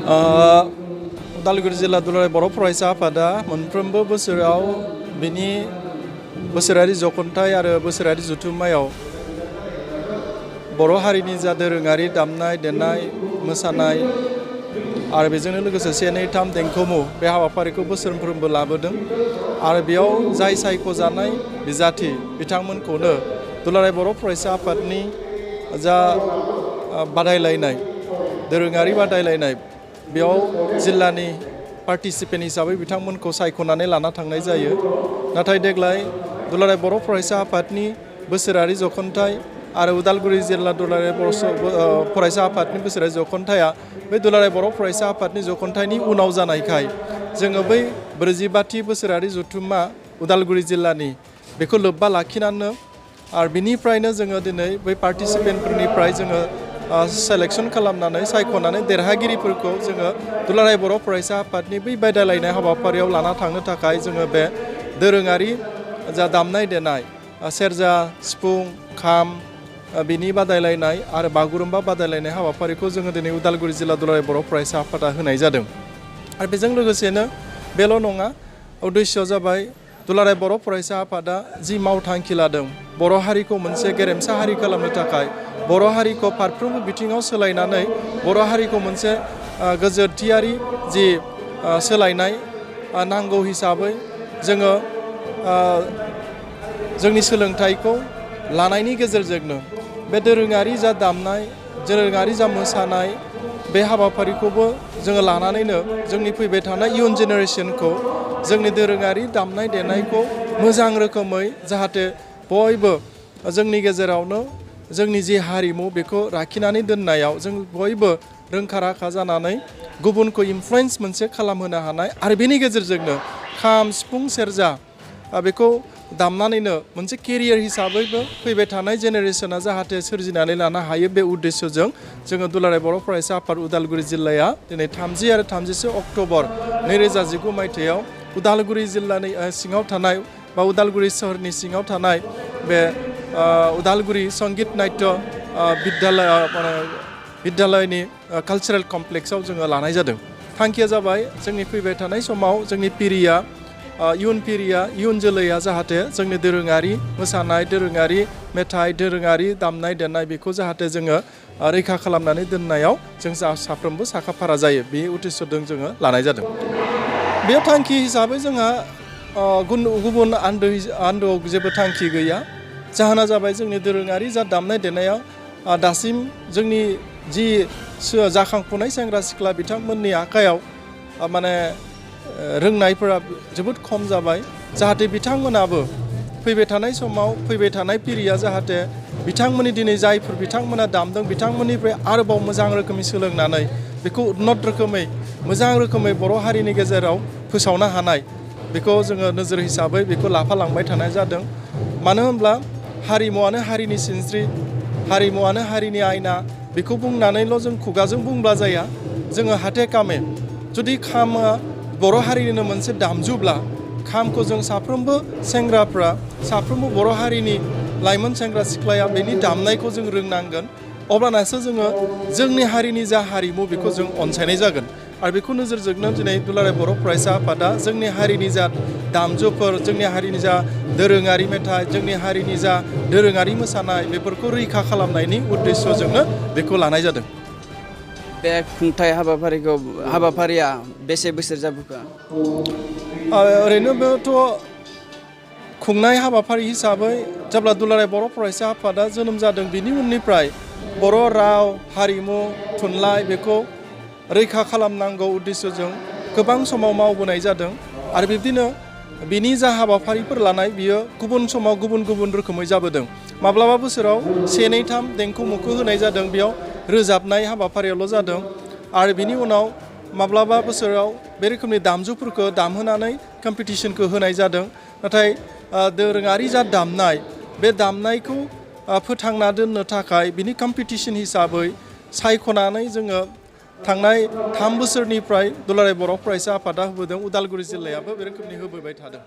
उदालगुरि जिल्ला दुलाराय बर' फरायसा आफादा मोनफ्रोमबो बोसोराव बिनि बोसोरारि जखन्थाय आरो बोसोरारि जथुम्मायाव बर' हारिनि जा दोरोङारि दामनाय देनाय मोसानाय आरो बेजोंनो लोगोसे 1, 2, 3 देंखोमु बे हाबाफारिखौ बोसोरफ्रोमबो लाबोदों आरो बेयाव जाय सायख'जानाय बिजाथि बिथांमोनखौनो दुलाराय बर' फरायसा आफादनि जा बादायलायनाय दोरोङारि बादायलायनाय बेयाव जिल्लानि पार्टिसिपेन्ट हिसाबै बिथांमोनखौ सायख'नानै लाना थांनाय जायो। नाथाय देग्लाय दुलाराय बर' फरायसा आफादनि बोसोरारि जखन्थाय आरो उदालगुरि जिल्ला दुलाराय फरायसा आफादनि बोसोरारि जखन्थाया बे दुलाराय बर' फरायसा आफादनि जखन्थायनि उनाव जानायखाय जोङो बै 44थि बोसोरारि जथुम्मा उदालगुरि जिल्लानि बेखौ लोब्बा लाखिनानै आरो बिनिफ्रायनो जोङो दिनै बै पार्टिसिपेन्टफोरनिफ्राय जोङो सेलेक्सन खालामनानै सायख'नानै देरहागिरिफोरखौ जोङो दुलाराय बर' फरायसा आफादनि बै बादायलायनाय हाबाफारियाव लाना थांनो थाखाय जोङो बे दोरोङारि जा दामनाय देनाय सेरजा सिफुं खाम बिनि बादायलायनाय आरो बागुरुम्बा बादायलायनाय हाबाफारिखौ जोङो दिनै उदालगुरि जिल्ला दुलाराय बर' फरायसा आफादा होनाय जादों। आरो बेजों लोगोसेनो बेल' नङा, उद्देश्यआ जाबाय दुलाराय बर' फरायसा आफादा जि मावथांखि लादों बर' हारिखौ मोनसे गेरेमसा हारि खालामनो थाखाय बर' हारिखौ फारफ्रोमबो बिथिङाव सोलायनानै बर' हारिखौ मोनसे गोजोरथियारि जि सोलायनाय नांगौ हिसाबै जोङो जोंनि सोलोंथाइखौ लानायनि गेजेरजोंनो बे दोरोङारि जा दामनाय दोरोङारि जा मोसानाय बे हाबाफारिखौबो जोङो लानानैनो जोंनि फैबाय थानाय इयुन जेनेरेसनखौ जोंनि दोरोङारि दामनाय देनायखौ मोजां रोखोमै जाहाथे बयबो जोंनि गेजेरावनो जोंनि जि हारिमु बेखौ लाखिनानै दोननायाव जों बयबो रोंखा राखा जानानै गुबुनखौ इनफ्लुयेन्स मोनसे खालामहोनो हानाय आरो बेनि गेजेरजोंनो खाम सिफुं सेरजा बेखौ दामनानैनो मोनसे केरियार हिसाबैबो फैबाय थानाय जेनेरेसना जाहाथे सोरजिनानै लानो हायो बे उद्देश्यजों जोङो दुलाराय बर' फरायसा आफाद उदालगुरि जिल्लाया दिनै 30 आरो 31 अक्ट'बर 2019 मायथाइयाव उदालगुरि जिल्लानि सिङाव थानाय बा उदालगुरि सोहोरनि सिङाव थानाय बे उदालगुरि संगीत नाट्य बिद्यालयनि कालचारेल कमप्लेक्सआव जोङो लानाय जादों। थांखिया जाबाय जोंनि फैबाय थानाय समाव जोंनि इयुन जोलैया जाहाथे जोंनि दोरोङारि मोसानाय दोरोङारि मेथाइ दोरोङारि दामनाय देनाय बेखौ जाहाथे जोङो रैखा खालामनानै दोननायाव जों साफ्रोमबो साखाफारा जायो बे उद्देश्यजों जोङो लानाय जादों। बे थांखि हिसाबै जोंहा गुबुन आन्दोआव जेबो थांखि गैया। जाहोना जाबाय जोंनि दोरोङारि जा दामनाय देनायाव दासिम जोंनि जि जाखांफुनाय सेंग्रा सिख्ला बिथांमोननि आखायाव माने रोंनायफोरा जोबोद खम जाबाय। जाहाथे बिथांमोनाबो फैबाय थानाय समाव फैबाय थानाय पिरिया जाहाथे बिथांमोननि दिनै जायफोर बिथांमोना दामदों बिथांमोननिफ्राय आरोबाव मोजां रोखोमै सोलोंनानै बेखौ उन्नत रोखोमै मोजां रोखोमै बर' हारिनि गेजेराव फोसावनो हानाय बेखौ जोङो नोजोर हिसाबै बेखौ लाफालांबाय थानाय जादों। मानो होनब्ला हारिमुवानो हारिनि सिनस्रि हारिमुवानो हारिनि आयना बेखौ बुंनानैल' जों खुगाजों बुंब्ला जाया। जोङो हाथे कामे जुदि खामा बर' हारिनिनो मोनसे दामजुब्ला खामखौ जों साफ्रोमबो सेंग्राफ्रा साफ्रोमबो बर' हारिनि लाइमोन सेंग्रा सिख्लाया बेनि दामनायखौ जों रोंनांगोन। अब्लानासो जोङो जोंनि हारिनि जा हारिमु बेखौ जों अनसायनाय जागोन। आरो बेखौ नोजोरजोंनो दिनै दुलाराय बर' फरायसा आफादा जोंनि हारिनि जा दामजुफोर जोंनि हारिनि जा दोरोङारि मेथाइ जोंनि हारिनि जा दोरोङारि मोसानाय बेफोरखौ रैखा खालामनायनि उद्देश्यजोंनो बेखौ लानाय जादों। बे खुंथाय हाबाफारिया बेसे बोसोर जाबोखो? ओरैनोबोथ' खुंनाय हाबाफारि हिसाबै जेब्ला दुलाराय बर' फरायसा आफादा जोनोम जादों बिनि उननिफ्राय बर' राव हारिमु थुनलाइ बेखौ रैखा खालामनांगौ उद्देश्यजों गोबां समाव मावबोनाय जादों। आरो बिब्दिनो बिनि जा हाबाफारिफोर लानाय बियो गुबुन समाव गुबुन गुबुन रोखोमै जाबोदों। माब्लाबा बोसोराव 1, 2, 3 देंखो मुखो होनाय जादों, बेयाव रोजाबनाय हाबाफारियावल' जादों। आरो बिनि उनाव माब्लाबा बोसोराव बे रोखोमनि दामजुफोरखौ दामहोनानै कम्पिटिशनखौ होनाय जादों। नाथाय दोरोङारि जा दामनाय बे दामनायखौ फोथांना दोननो थाखाय बिनि कम्पिटिशन हिसाबै सायख'नानै जोङो थांनाय 3 बोसोरनिफ्राय दुलाराय बर' फरायसा आफादा होबोदों। उदालगुरि जिल्लायाबो बे रोखोमनि होबोबाय थादों।